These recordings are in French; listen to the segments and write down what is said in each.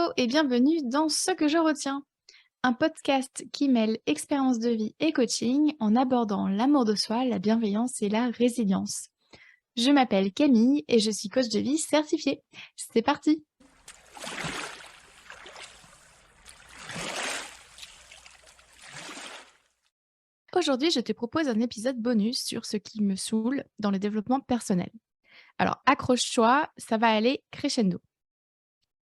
Hello et bienvenue dans Ce que je retiens, un podcast qui mêle expérience de vie et coaching en abordant l'amour de soi, la bienveillance et la résilience. Je m'appelle Camille et je suis coach de vie certifiée. C'est parti! Aujourd'hui, je te propose un épisode bonus sur ce qui me saoule dans le développement personnel. Alors accroche-toi, ça va aller crescendo.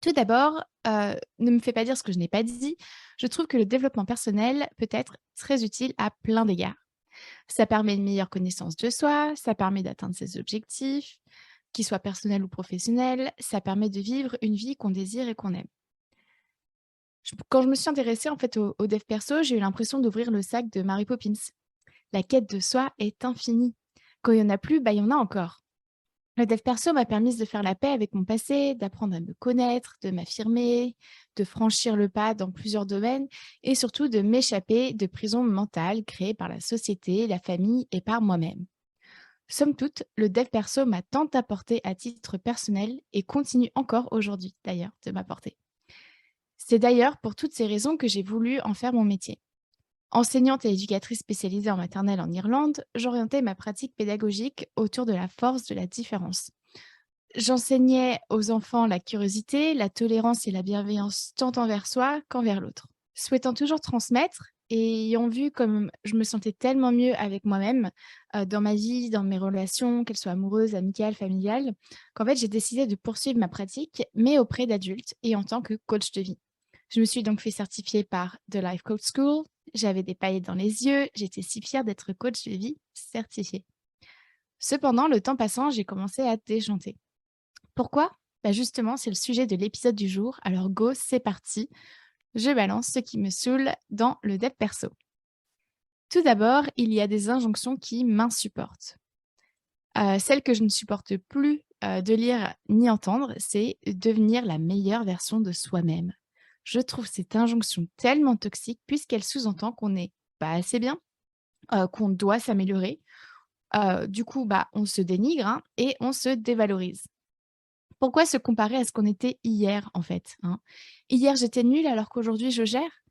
Tout d'abord, ne me fais pas dire ce que je n'ai pas dit. Je trouve que le développement personnel peut être très utile à plein d'égards. Ça permet une meilleure connaissance de soi, ça permet d'atteindre ses objectifs, qu'ils soient personnels ou professionnels, ça permet de vivre une vie qu'on désire et qu'on aime. Quand je me suis intéressée en fait au dev perso, j'ai eu l'impression d'ouvrir le sac de Mary Poppins. La quête de soi est infinie. Quand il y en a plus, bah, il y en a encore. Le dev perso m'a permis de faire la paix avec mon passé, d'apprendre à me connaître, de m'affirmer, de franchir le pas dans plusieurs domaines et surtout de m'échapper de prisons mentales créées par la société, la famille et par moi-même. Somme toute, le dev perso m'a tant apporté à titre personnel et continue encore aujourd'hui d'ailleurs de m'apporter. C'est d'ailleurs pour toutes ces raisons que j'ai voulu en faire mon métier. Enseignante et éducatrice spécialisée en maternelle en Irlande, j'orientais ma pratique pédagogique autour de la force de la différence. J'enseignais aux enfants la curiosité, la tolérance et la bienveillance tant envers soi qu'envers l'autre. Souhaitant toujours transmettre et ayant vu comme je me sentais tellement mieux avec moi-même, dans ma vie, dans mes relations, qu'elles soient amoureuses, amicales, familiales, qu'en fait j'ai décidé de poursuivre ma pratique, mais auprès d'adultes et en tant que coach de vie. Je me suis donc fait certifier par The Life Coach School, j'avais des paillettes dans les yeux, j'étais si fière d'être coach de vie certifiée. Cependant, le temps passant, j'ai commencé à déchanter. Pourquoi? Bah justement, c'est le sujet de l'épisode du jour. Alors go, c'est parti. Je balance ce qui me saoule dans le dev perso. Tout d'abord, il y a des injonctions qui m'insupportent. Celle que je ne supporte plus de lire ni entendre, c'est devenir la meilleure version de soi-même. Je trouve cette injonction tellement toxique puisqu'elle sous-entend qu'on n'est pas assez bien, qu'on doit s'améliorer. Du coup, bah, on se dénigre hein, et on se dévalorise. Pourquoi se comparer à ce qu'on était hier, en fait, hein? Hier, j'étais nulle alors qu'aujourd'hui je gère.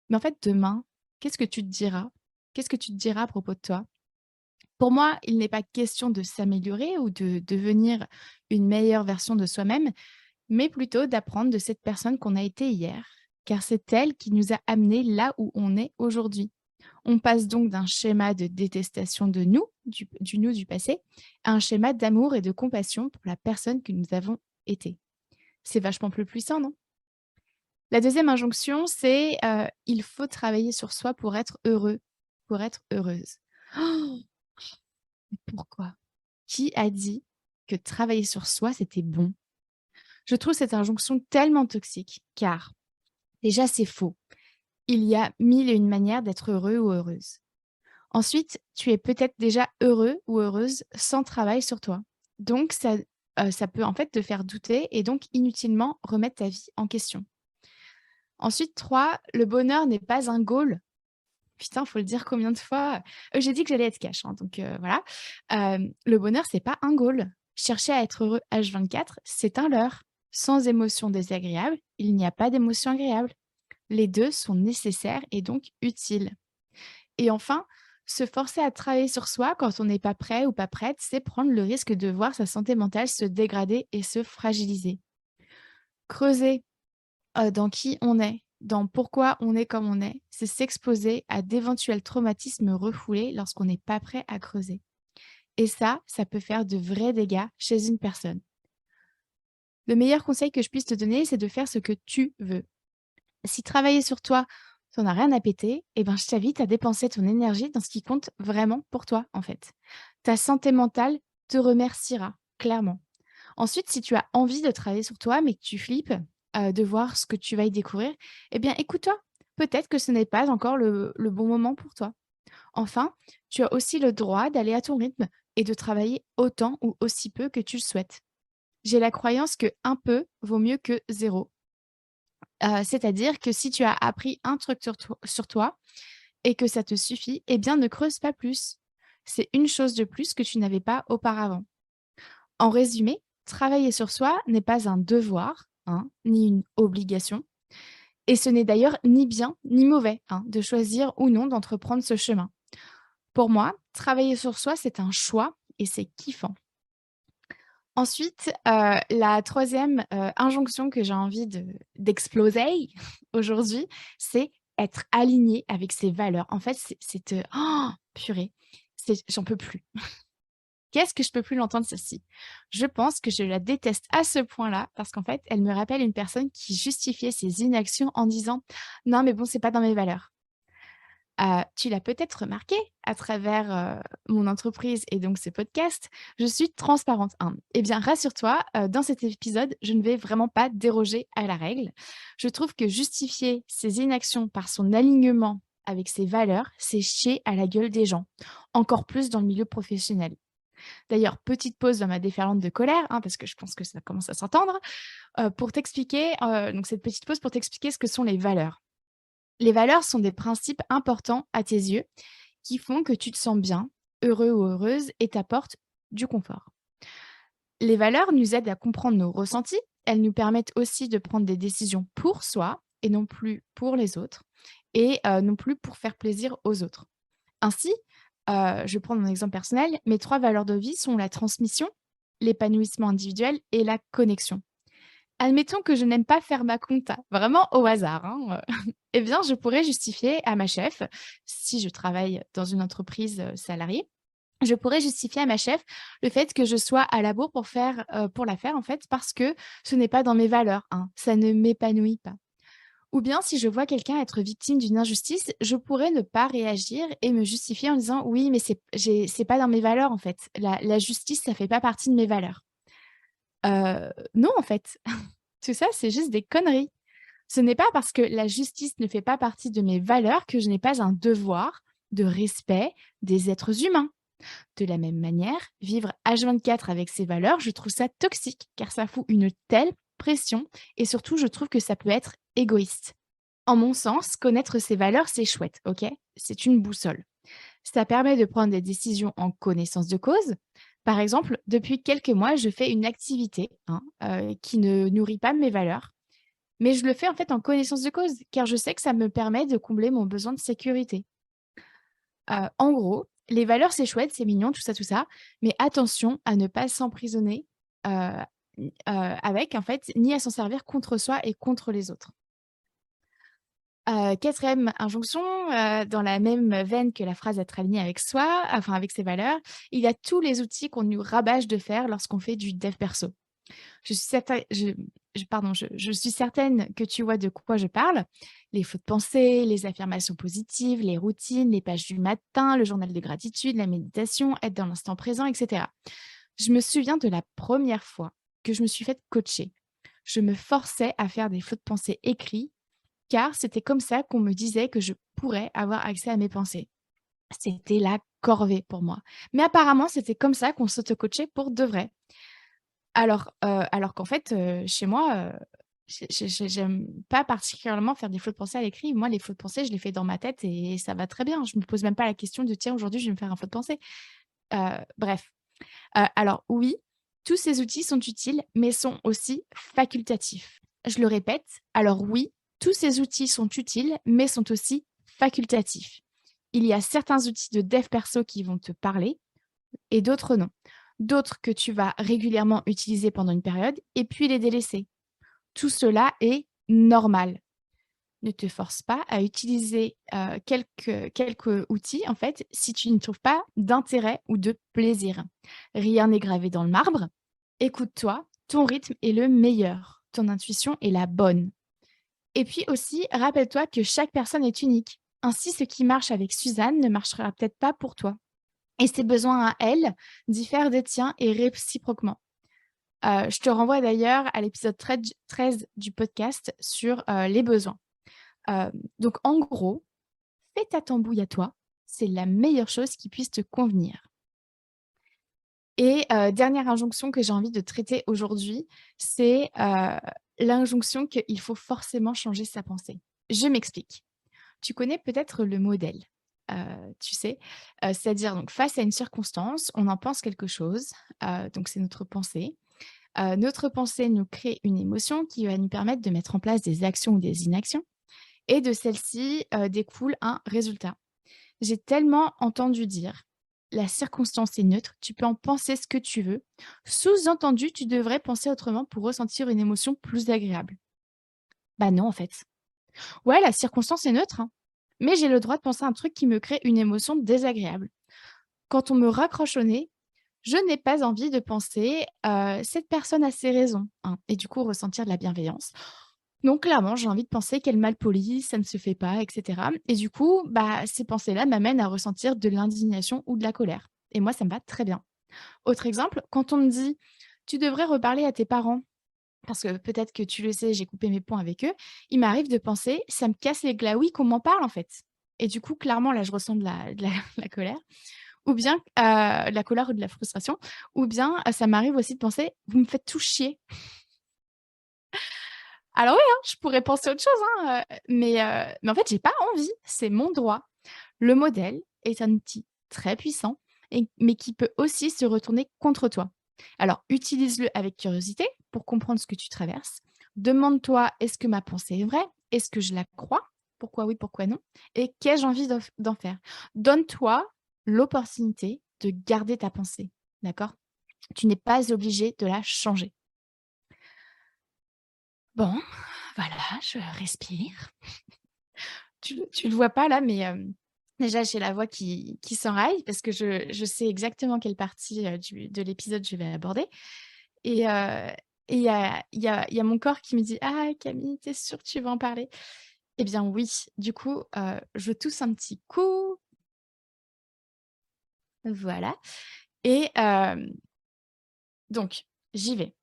Mais en fait, demain, qu'est-ce que tu te diras? Qu'est-ce que tu te diras à propos de toi? Pour moi, il n'est pas question de s'améliorer ou de devenir une meilleure version de soi-même, mais plutôt d'apprendre de cette personne qu'on a été hier, car c'est elle qui nous a amenés là où on est aujourd'hui. On passe donc d'un schéma de détestation de nous, du nous du passé, à un schéma d'amour et de compassion pour la personne que nous avons été. C'est vachement plus puissant, non? La deuxième injonction, c'est, il faut travailler sur soi pour être heureux, pour être heureuse. Oh, mais pourquoi? Qui a dit que travailler sur soi, c'était bon? Je trouve cette injonction tellement toxique, car déjà, c'est faux. Il y a mille et une manières d'être heureux ou heureuse. Ensuite, tu es peut-être déjà heureux ou heureuse sans travail sur toi. Donc ça peut en fait te faire douter et donc inutilement remettre ta vie en question. Ensuite, 3, le bonheur n'est pas un goal. Putain, faut le dire combien de fois? J'ai dit que j'allais être cash, hein, donc voilà. Le bonheur, c'est pas un goal. Chercher à être heureux H24, c'est un leurre. Sans émotion désagréable, il n'y a pas d'émotion agréable. Les 2 sont nécessaires et donc utiles. Et enfin, se forcer à travailler sur soi quand on n'est pas prêt ou pas prête, c'est prendre le risque de voir sa santé mentale se dégrader et se fragiliser. Creuser dans qui on est, dans pourquoi on est comme on est, c'est s'exposer à d'éventuels traumatismes refoulés lorsqu'on n'est pas prêt à creuser. Et ça peut faire de vrais dégâts chez une personne. Le meilleur conseil que je puisse te donner, c'est de faire ce que tu veux. Si travailler sur toi, ça n'a rien à péter, eh ben, je t'invite à dépenser ton énergie dans ce qui compte vraiment pour toi, en fait. Ta santé mentale te remerciera, clairement. Ensuite, si tu as envie de travailler sur toi, mais que tu flippes, de voir ce que tu vas y découvrir, eh bien, écoute-toi. Peut-être que ce n'est pas encore le bon moment pour toi. Enfin, tu as aussi le droit d'aller à ton rythme et de travailler autant ou aussi peu que tu le souhaites. J'ai la croyance que un peu vaut mieux que zéro. C'est-à-dire que si tu as appris un truc sur toi et que ça te suffit, eh bien, ne creuse pas plus. C'est une chose de plus que tu n'avais pas auparavant. En résumé, travailler sur soi n'est pas un devoir, hein, ni une obligation. Et ce n'est d'ailleurs ni bien ni mauvais, hein, de choisir ou non d'entreprendre ce chemin. Pour moi, travailler sur soi, c'est un choix et c'est kiffant. Ensuite, la troisième injonction que j'ai envie d'exploser aujourd'hui, c'est être aligné avec ses valeurs. En fait, purée, j'en peux plus. Qu'est-ce que je peux plus l'entendre celle-ci? Je pense que je la déteste à ce point-là parce qu'en fait, elle me rappelle une personne qui justifiait ses inactions en disant: «Non mais bon, c'est pas dans mes valeurs». Tu l'as peut-être remarqué à travers, mon entreprise et donc ce podcast, je suis transparente, hein. Eh bien, rassure-toi, dans cet épisode, je ne vais vraiment pas déroger à la règle. Je trouve que justifier ses inactions par son alignement avec ses valeurs, c'est chier à la gueule des gens, encore plus dans le milieu professionnel. D'ailleurs, petite pause dans ma déferlante de colère, hein, parce que je pense que ça commence à s'entendre, pour t'expliquer, donc cette petite pause pour t'expliquer ce que sont les valeurs. Les valeurs sont des principes importants à tes yeux qui font que tu te sens bien, heureux ou heureuse et t'apportent du confort. Les valeurs nous aident à comprendre nos ressentis. Elles nous permettent aussi de prendre des décisions pour soi et non plus pour les autres et non plus pour faire plaisir aux autres. Ainsi, je vais prendre mon exemple personnel, mes 3 valeurs de vie sont la transmission, l'épanouissement individuel et la connexion. Admettons que je n'aime pas faire ma compta, vraiment au hasard, hein, eh bien, je pourrais justifier à ma chef, si je travaille dans une entreprise, salariée, je pourrais justifier à ma chef le fait que je sois à la bourre pour la faire, en fait, parce que ce n'est pas dans mes valeurs, hein, ça ne m'épanouit pas. Ou bien si je vois quelqu'un être victime d'une injustice, je pourrais ne pas réagir et me justifier en disant: «Oui, mais c'est pas dans mes valeurs, en fait. La justice, ça fait pas partie de mes valeurs». Non, en fait. Tout ça, c'est juste des conneries. Ce n'est pas parce que la justice ne fait pas partie de mes valeurs que je n'ai pas un devoir de respect des êtres humains. De la même manière, vivre H24 avec ces valeurs, je trouve ça toxique car ça fout une telle pression et surtout, je trouve que ça peut être égoïste. En mon sens, connaître ses valeurs, c'est chouette, ok? C'est une boussole. Ça permet de prendre des décisions en connaissance de cause. Par exemple, depuis quelques mois, je fais une activité qui ne nourrit pas mes valeurs, mais je le fais en fait en connaissance de cause, car je sais que ça me permet de combler mon besoin de sécurité. En gros, les valeurs, c'est chouette, c'est mignon, tout ça, mais attention à ne pas s'emprisonner, heu, avec en fait, ni à s'en servir contre soi et contre les autres. 4e injonction, dans la même veine que la phrase «être aligné avec soi», enfin avec ses valeurs, il y a tous les outils qu'on nous rabâche de faire lorsqu'on fait du dev perso. Je suis certain je suis certaine que tu vois de quoi je parle. Les feux de pensée, les affirmations positives, les routines, les pages du matin, le journal de gratitude, la méditation, être dans l'instant présent, et cetera. Je me souviens de la première fois que je me suis faite coacher. Je me forçais à faire des feux de pensée écrits, car c'était comme ça qu'on me disait que je pourrais avoir accès à mes pensées. C'était la corvée pour moi. Mais apparemment, c'était comme ça qu'on s'auto-coachait pour de vrai. Alors qu'en fait, chez moi, j'aime pas particulièrement faire des flots de pensée à l'écrit. Moi, les flots de pensée, je les fais dans ma tête et ça va très bien. Je me pose même pas la question de: «Tiens, aujourd'hui, je vais me faire un flot de pensée». Bref. Alors oui, tous ces outils sont utiles, mais sont aussi facultatifs. Je le répète, alors oui, tous ces outils sont utiles, mais sont aussi facultatifs. Il y a certains outils de dev perso qui vont te parler et d'autres non. D'autres que tu vas régulièrement utiliser pendant une période et puis les délaisser. Tout cela est normal. Ne te force pas à utiliser, quelques outils, en fait, si tu ne trouves pas d'intérêt ou de plaisir. Rien n'est gravé dans le marbre. Écoute-toi, ton rythme est le meilleur, ton intuition est la bonne. Et puis aussi, rappelle-toi que chaque personne est unique. Ainsi, ce qui marche avec Suzanne ne marchera peut-être pas pour toi et ses besoins à elle diffèrent des tiens et réciproquement. Je te renvoie d'ailleurs à l'épisode 13 du podcast sur, les besoins. Donc en gros, fais ta tambouille à toi, c'est la meilleure chose qui puisse te convenir. Et dernière injonction que j'ai envie de traiter aujourd'hui, c'est, l'injonction qu'il faut forcément changer sa pensée. Je m'explique. Tu connais peut-être le modèle, tu sais? C'est-à-dire donc face à une circonstance, on en pense quelque chose, donc c'est notre pensée. Notre pensée nous crée une émotion qui va nous permettre de mettre en place des actions ou des inactions et de celle-ci, découle un résultat. J'ai tellement entendu dire: «La circonstance est neutre, tu peux en penser ce que tu veux». Sous-entendu, tu devrais penser autrement pour ressentir une émotion plus agréable. Bah non, en fait. Ouais, la circonstance est neutre, hein, mais j'ai le droit de penser à un truc qui me crée une émotion désagréable. Quand on me raccroche au nez, je n'ai pas envie de penser, «Cette personne a ses raisons», hein, et du coup ressentir de la bienveillance. Donc clairement, j'ai envie de penser qu'elle est malpolie, ça ne se fait pas, et cetera et du coup, bah, ces pensées-là m'amènent à ressentir de l'indignation ou de la colère et moi, ça me va très bien. Autre exemple, quand on me dit: «Tu devrais reparler à tes parents», parce que peut-être que tu le sais, j'ai coupé mes ponts avec eux, il m'arrive de penser: «Ça me casse les glaouis qu'on m'en parle, en fait» et du coup, clairement, là, je ressens de la la colère ou bien, de la colère ou de la frustration ou bien, ça m'arrive aussi de penser: «Vous me faites tous chier». Alors oui, hein, je pourrais penser autre chose, hein, mais en fait, j'ai pas envie, c'est mon droit. Le modèle est un outil très puissant mais qui peut aussi se retourner contre toi. Alors utilise-le avec curiosité pour comprendre ce que tu traverses. Demande-toi: «Est-ce que ma pensée est vraie? Est-ce que je la crois? Pourquoi oui, pourquoi non? Et qu'ai-je envie d'en faire?» Donne-toi l'opportunité de garder ta pensée, d'accord? Tu n'es pas obligé de la changer. Bon, voilà, je respire. Tu le vois pas là, mais déjà j'ai la voix qui s'enraille parce que je sais exactement quelle partie, de l'épisode je vais aborder et il y a mon corps qui me dit: «Ah Camille, tu es sûre que tu vas en parler?» Eh bien oui, du coup, je tousse un petit coup, voilà et donc j'y vais.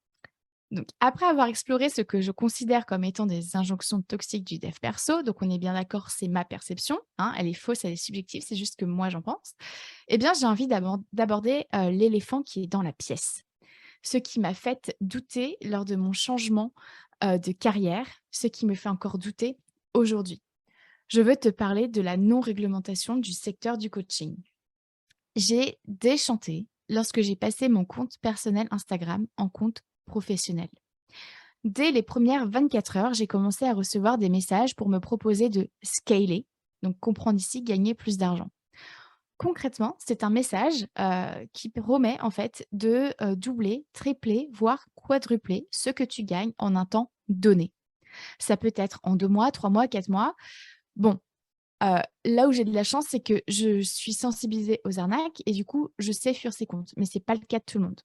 Donc, après avoir exploré ce que je considère comme étant des injonctions toxiques du dev perso, donc on est bien d'accord, c'est ma perception, hein, elle est fausse, elle est subjective, c'est juste que moi j'en pense. Eh bien, j'ai envie d'aborder l'éléphant qui est dans la pièce. Ce qui m'a fait douter lors de mon changement de carrière, ce qui me fait encore douter aujourd'hui. Je veux te parler de la non-réglementation du secteur du coaching. J'ai déchanté lorsque j'ai passé mon compte personnel Instagram en compte professionnel. Dès les premières 24 heures, j'ai commencé à recevoir des messages pour me proposer de scaler, donc comprendre ici gagner plus d'argent. Concrètement, c'est un message qui promet en fait de doubler, tripler, voire quadrupler ce que tu gagnes en un temps donné. Ça peut être en 2 mois, 3 mois, 4 mois. Bon, là où j'ai de la chance, c'est que je suis sensibilisée aux arnaques et du coup, je sais fuir ces comptes, mais c'est pas le cas de tout le monde.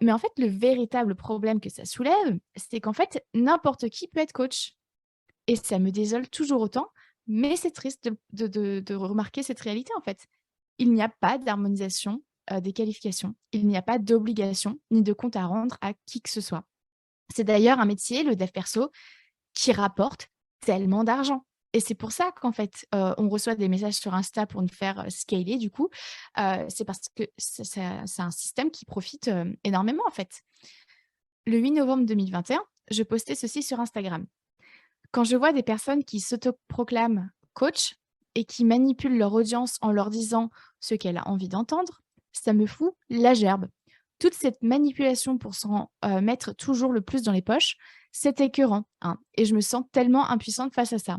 Mais en fait, le véritable problème que ça soulève, c'est qu'en fait, n'importe qui peut être coach et ça me désole toujours autant, mais c'est triste de remarquer cette réalité, en fait. Il n'y a pas d'harmonisation, des qualifications. Il n'y a pas d'obligation ni de compte à rendre à qui que ce soit. C'est d'ailleurs un métier, le dev perso, qui rapporte tellement d'argent et c'est pour ça qu'en fait, on reçoit des messages sur Insta pour nous faire, scaler du coup, c'est parce que c'est un système qui profite, énormément en fait. Le 8 novembre 2021, je postais ceci sur Instagram: «Quand je vois des personnes qui s'autoproclament coach et qui manipulent leur audience en leur disant ce qu'elle a envie d'entendre, ça me fout la gerbe. Toute cette manipulation pour s'en, mettre toujours le plus dans les poches, c'est écœurant, hein, et je me sens tellement impuissante face à ça».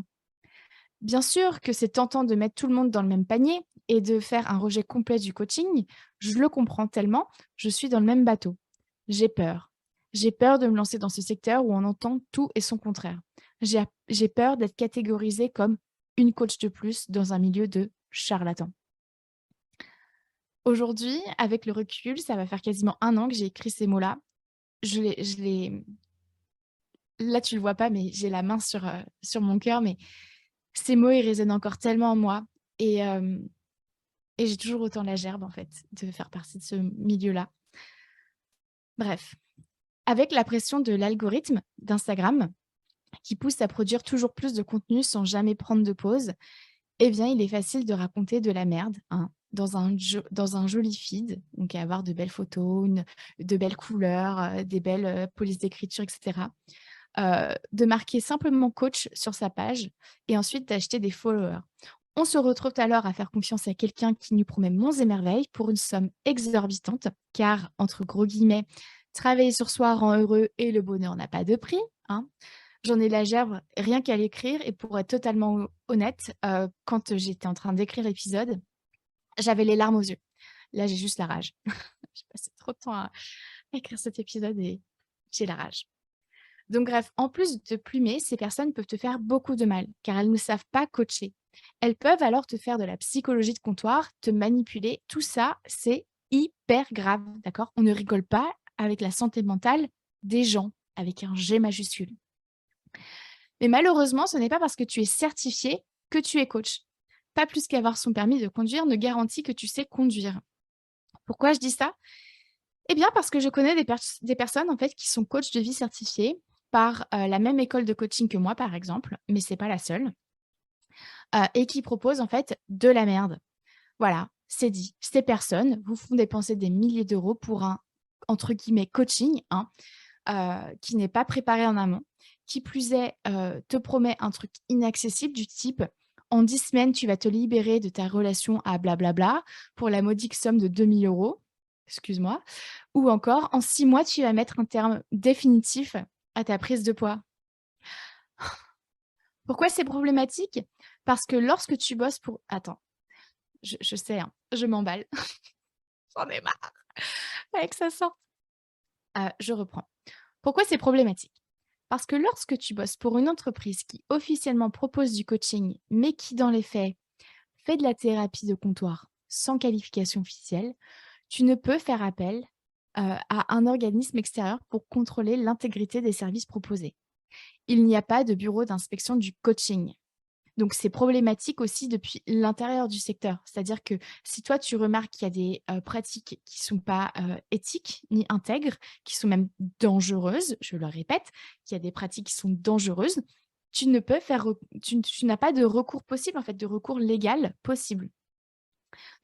Bien sûr que c'est tentant de mettre tout le monde dans le même panier et de faire un rejet complet du coaching. Je le comprends tellement, je suis dans le même bateau. J'ai peur. J'ai peur de me lancer dans ce secteur où on entend tout et son contraire. J'ai peur d'être catégorisée comme une coach de plus dans un milieu de charlatans. Aujourd'hui, avec le recul, ça va faire quasiment 1 an que j'ai écrit ces mots-là. Je les là, tu le vois pas, mais j'ai la main sur mon cœur, mais ces mots, ils résonnent encore tellement en moi et hem et j'ai toujours autant la gerbe, en fait, de faire partie de ce milieu-là. Bref, avec la pression de l'algorithme d'Instagram qui pousse à produire toujours plus de contenu sans jamais prendre de pause, eh bien, il est facile de raconter de la merde, hein, dans un joli feed, donc à avoir de belles photos, de belles couleurs, des belles, polices d'écriture et cetera. De marquer simplement coach sur sa page et ensuite d'acheter des followers. On se retrouve alors à faire confiance à quelqu'un qui nous promet monts et merveilles pour une somme exorbitante, car, entre gros guillemets, Travailler sur soi rend heureux et le bonheur n'a pas de prix, hein. J'en ai la gerbe rien qu'à l'écrire et pour être totalement honnête, quand j'étais en train d'écrire l'épisode, j'avais les larmes aux yeux. Là, j'ai juste la rage. J'ai passé trop de temps à écrire cet épisode et j'ai la rage. Donc bref, en plus de te plumer, ces personnes peuvent te faire beaucoup de mal, car elles ne savent pas coacher. Elles peuvent alors te faire de la psychologie de comptoir, te manipuler. Tout ça, c'est hyper grave, d'accord? On ne rigole pas avec la santé mentale des gens, avec un G majuscule. Mais malheureusement, ce n'est pas parce que tu es certifié que tu es coach. Pas plus qu'avoir son permis de conduire ne garantit que tu sais conduire. Pourquoi je dis ça? Eh bien, parce que je connais des personnes en fait qui sont coachs de vie certifiés par la même école de coaching que moi, par exemple, mais c'est pas la seule, et qui proposent en fait de la merde. Voilà, c'est dit. Ces personnes vous font dépenser des milliers d'euros pour un entre guillemets «coaching», hein, qui n'est pas préparé en amont. Qui plus est, te promet un truc inaccessible du type: «En 10 semaines, tu vas te libérer de ta relation à blablabla pour la modique somme de 2 000 €». Excuse-moi. Ou encore: «En 6 mois, tu vas mettre un terme définitif à ta prise de poids». Pourquoi c'est problématique? Parce que lorsque tu bosses pour attends, je sais, hein, je m'emballe. J'en ai marre. Fallait que ça sorte. Je reprends. Pourquoi c'est problématique? Parce que lorsque tu bosses pour une entreprise qui officiellement propose du coaching, mais qui dans les faits fait de la thérapie de comptoir sans qualification officielle, tu ne peux faire appel à un organisme extérieur pour contrôler l'intégrité des services proposés. Il n'y a pas de bureau d'inspection du coaching. Donc, c'est problématique aussi depuis l'intérieur du secteur. C'est-à-dire que si toi, tu remarques qu'il y a des pratiques qui ne sont pas éthiques ni intègres, qui sont même dangereuses, je le répète, qu'il y a des pratiques qui sont dangereuses, tu ne peux faire, tu n'as pas de recours possible, en fait, de recours légal possible.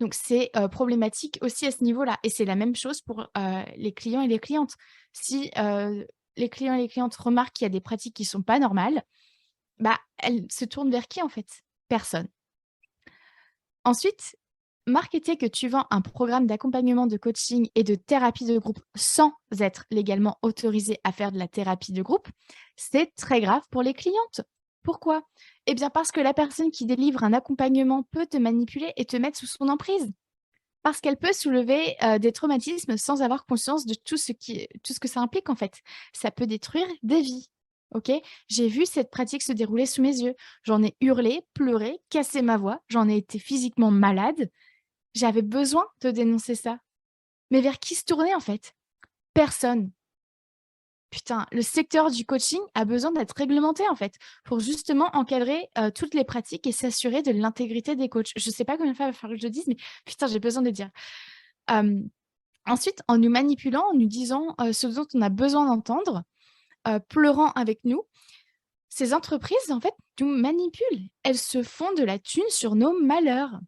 Donc, c'est problématique aussi à ce niveau-là. Et c'est la même chose pour les clients et les clientes. Si les clients et les clientes remarquent qu'il y a des pratiques qui ne sont pas normales, bah, elles se tournent vers qui en fait? Personne. Ensuite, marketer que tu vends un programme d'accompagnement, de coaching et de thérapie de groupe sans être légalement autorisé à faire de la thérapie de groupe, c'est très grave pour les clientes. Pourquoi? Eh bien parce que la personne qui délivre un accompagnement peut te manipuler et te mettre sous son emprise. Parce qu'elle peut soulever des traumatismes sans avoir conscience de tout ce que ça implique en fait. Ça peut détruire des vies. OK? J'ai vu cette pratique se dérouler sous mes yeux. J'en ai hurlé, pleuré, cassé ma voix, j'en ai été physiquement malade. J'avais besoin de dénoncer ça. Mais vers qui se tourner en fait? Personne. Putain, le secteur du coaching a besoin d'être réglementé en fait, pour justement encadrer, toutes les pratiques et s'assurer de l'intégrité des coachs. Je sais pas combien de fois il va falloir que je le dise, mais putain, j'ai besoin de le dire. Hem, Ensuite, en nous manipulant, en nous disant, ce dont on a besoin d'entendre, pleurant avec nous, ces entreprises, en fait, nous manipulent. Elles se font de la thune sur nos malheurs.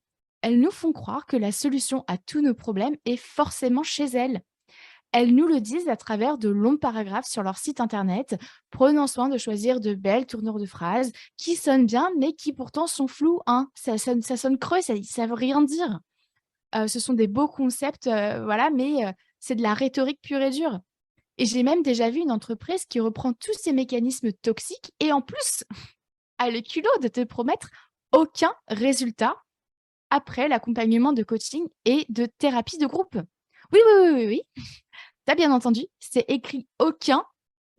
Elles nous font croire que la solution à tous nos problèmes est forcément chez elles. Elles nous le disent à travers de longs paragraphes sur leur site internet, prenant soin de choisir de belles tournures de phrases qui sonnent bien, mais qui pourtant sont floues, hein. Ça sonne creux, ça veut rien dire. Ce sont des beaux concepts, voilà, mais c'est de la rhétorique pure et dure. Et j'ai même déjà vu une entreprise qui reprend tous ces mécanismes toxiques et en plus, a le culot de te promettre aucun résultat après l'accompagnement de coaching et de thérapie de groupe. Oui, oui, oui, oui, oui, tu as bien entendu, c'est écrit «aucun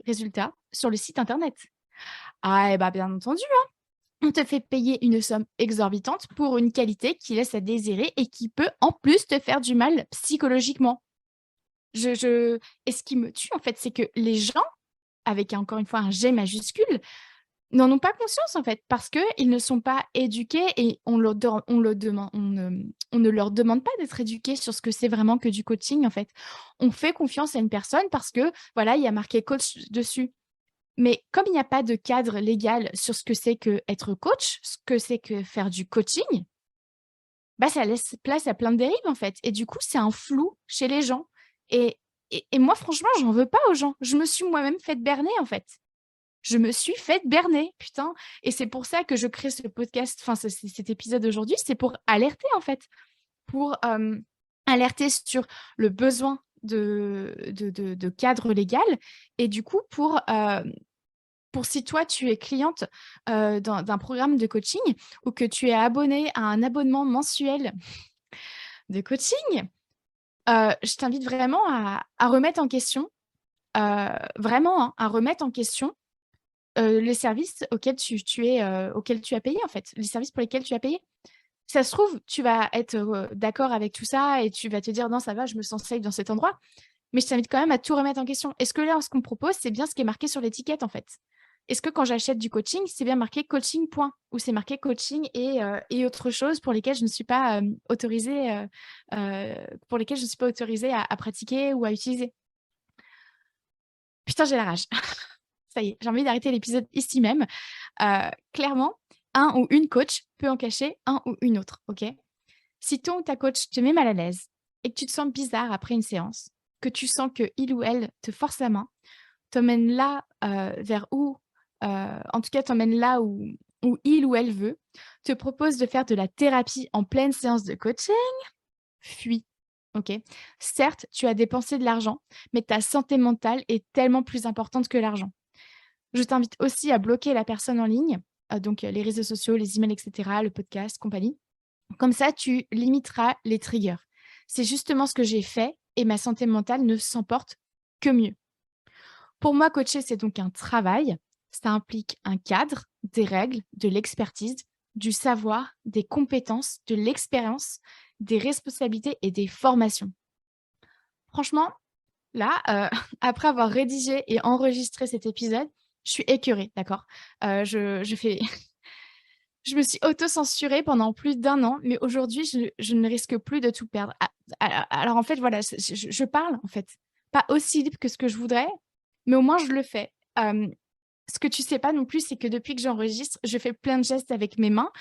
résultat» sur le site internet. Ah et bah, bien entendu, hein, on te fait payer une somme exorbitante pour une qualité qui laisse à désirer et qui peut en plus te faire du mal psychologiquement. Je Et ce qui me tue en fait, c'est que les gens, avec encore une fois un G majuscule, n'en ont pas conscience en fait, parce qu'ils ne sont pas éduqués et on ne leur demande pas d'être éduqués sur ce que c'est vraiment que du coaching en fait. On fait confiance à une personne parce que voilà, il y a marqué coach dessus. Mais comme il n'y a pas de cadre légal sur ce que c'est qu'être coach, ce que c'est que faire du coaching, bah, ça laisse place à plein de dérives, en fait et du coup, c'est un flou chez les gens et et moi, franchement, j'en veux pas aux gens. Je me suis moi-même faite berner, en fait. Je me suis faite berner, putain et c'est pour ça que je crée ce podcast, enfin, cet épisode aujourd'hui, c'est pour alerter, en fait, pour, alerter sur le besoin de cadre légal et du coup pour si toi tu es cliente, d'un programme de coaching ou que tu es abonné à un abonnement mensuel de coaching, je t'invite vraiment à remettre en question, vraiment, hein, à remettre en question, les services auxquels tu as payé, en fait, les services pour lesquels tu as payé. Ça se trouve, tu vas être, d'accord avec tout ça et tu vas te dire: «Non, ça va, je me sens safe dans cet endroit». Mais je t'invite quand même à tout remettre en question. Est-ce que là, ce qu'on me propose, c'est bien ce qui est marqué sur l'étiquette, en fait? Est-ce que quand j'achète du coaching, c'est bien marqué coaching point? Ou c'est marqué coaching et autre chose pour lesquelles je ne suis pas, autorisée, pour lesquelles je ne suis pas autorisée à pratiquer ou à utiliser? Putain, j'ai la rage. Ça y est, j'ai envie d'arrêter l'épisode ici même. Clairement, un ou une coach peut en cacher un ou une autre, OK? Si ton ou ta coach te met mal à l'aise et que tu te sens bizarre après une séance, que tu sens qu'il ou elle te force la main, t'emmène là, vers où, en tout cas t'emmène là où il ou elle veut, te propose de faire de la thérapie en pleine séance de coaching, fuis, OK? Certes, tu as dépensé de l'argent, mais ta santé mentale est tellement plus importante que l'argent. Je t'invite aussi à bloquer la personne en ligne, donc les réseaux sociaux, les emails et cetera, le podcast, compagnie. Comme ça, tu limiteras les triggers. C'est justement ce que j'ai fait et ma santé mentale ne s'en porte que mieux. Pour moi, coacher, c'est donc un travail. Ça implique un cadre, des règles, de l'expertise, du savoir, des compétences, de l'expérience, des responsabilités et des formations. Franchement, là, après avoir rédigé et enregistré cet épisode, je suis écœurée, d'accord? Je fais je me suis auto-censurée pendant plus d'1 an, mais aujourd'hui, je ne risque plus de tout perdre. Alors en fait, voilà, je parle, en fait, pas aussi libre que ce que je voudrais, mais au moins je le fais. Ce que tu sais pas non plus, c'est que depuis que j'enregistre, je fais plein de gestes avec mes mains.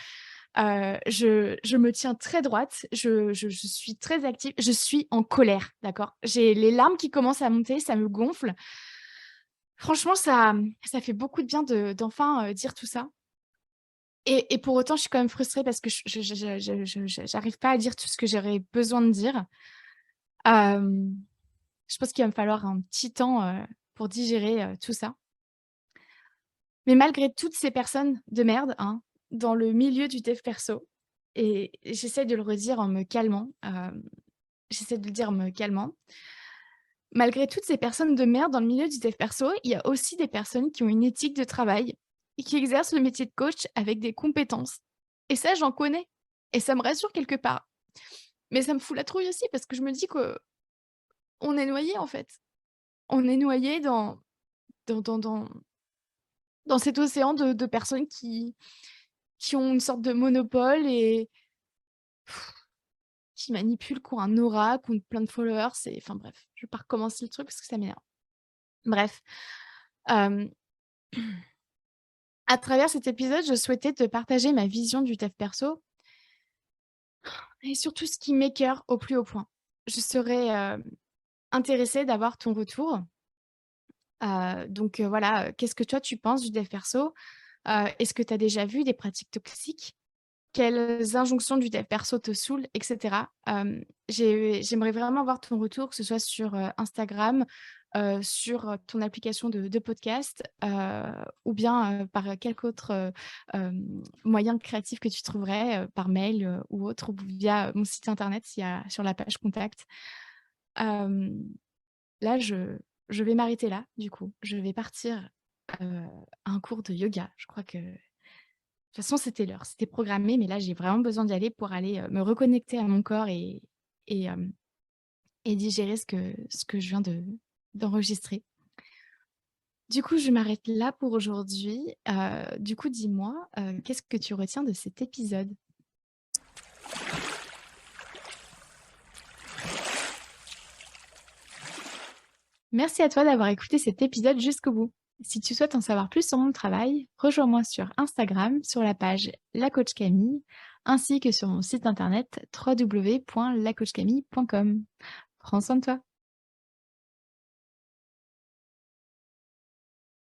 Je me tiens très droite, je suis très active, je suis en colère, d'accord? J'ai les larmes qui commencent à monter, ça me gonfle. Franchement, ça fait beaucoup de bien d'enfin, dire tout ça et pour autant, je suis quand même frustrée parce que j'arrive pas à dire tout ce que j'aurais besoin de dire. Hem, je pense qu'il va me falloir un petit temps, pour digérer, tout ça. Mais malgré toutes ces personnes de merde, hein, dans le milieu du dev perso et j'essaie de le redire en me calmant, j'essaie de le dire en me calmant. Malgré toutes ces personnes de merde dans le milieu du dev perso, il y a aussi des personnes qui ont une éthique de travail et qui exercent le métier de coach avec des compétences. Et ça, j'en connais et ça me rassure quelque part. Mais ça me fout la trouille aussi parce que je me dis qu'on est noyé en fait. On est noyé dans dans dans dans cet océan de personnes qui ont une sorte de monopole et qui manipulent, qui ont un aura, qui ont plein de followers et enfin bref, je vais pas recommencer le truc parce que ça m'énerve. Bref, hem, à travers cet épisode, je souhaitais te partager ma vision du dev perso et surtout ce qui m'écoeure au plus haut point. Je serais, intéressée d'avoir ton retour. Donc voilà, qu'est-ce que toi tu penses du dev perso? Est-ce que tu as déjà vu des pratiques toxiques? Quelles injonctions du dev perso te saoulent et cetera? J'aimerais vraiment avoir ton retour, que ce soit sur, Instagram, sur, ton application de podcast, ou bien, par quelque autre, moyen créatif que tu trouverais, par mail, ou autre, ou via mon site internet, s'il y a sur la page contact. Hem, là, je vais m'arrêter là, du coup. Je vais partir, à un cours de yoga. Je crois que de toute façon, c'était l'heure, c'était programmé, mais là, j'ai vraiment besoin d'y aller pour aller, me reconnecter à mon corps et hem et digérer ce que je viens d'enregistrer. Du coup, je m'arrête là pour aujourd'hui. Du coup, dis-moi, qu'est-ce que tu retiens de cet épisode? Merci à toi d'avoir écouté cet épisode jusqu'au bout. Si tu souhaites en savoir plus sur mon travail, rejoins-moi sur Instagram sur la page La Coach Camille, ainsi que sur mon site internet www.lacoachcamille.com. Prends soin de toi.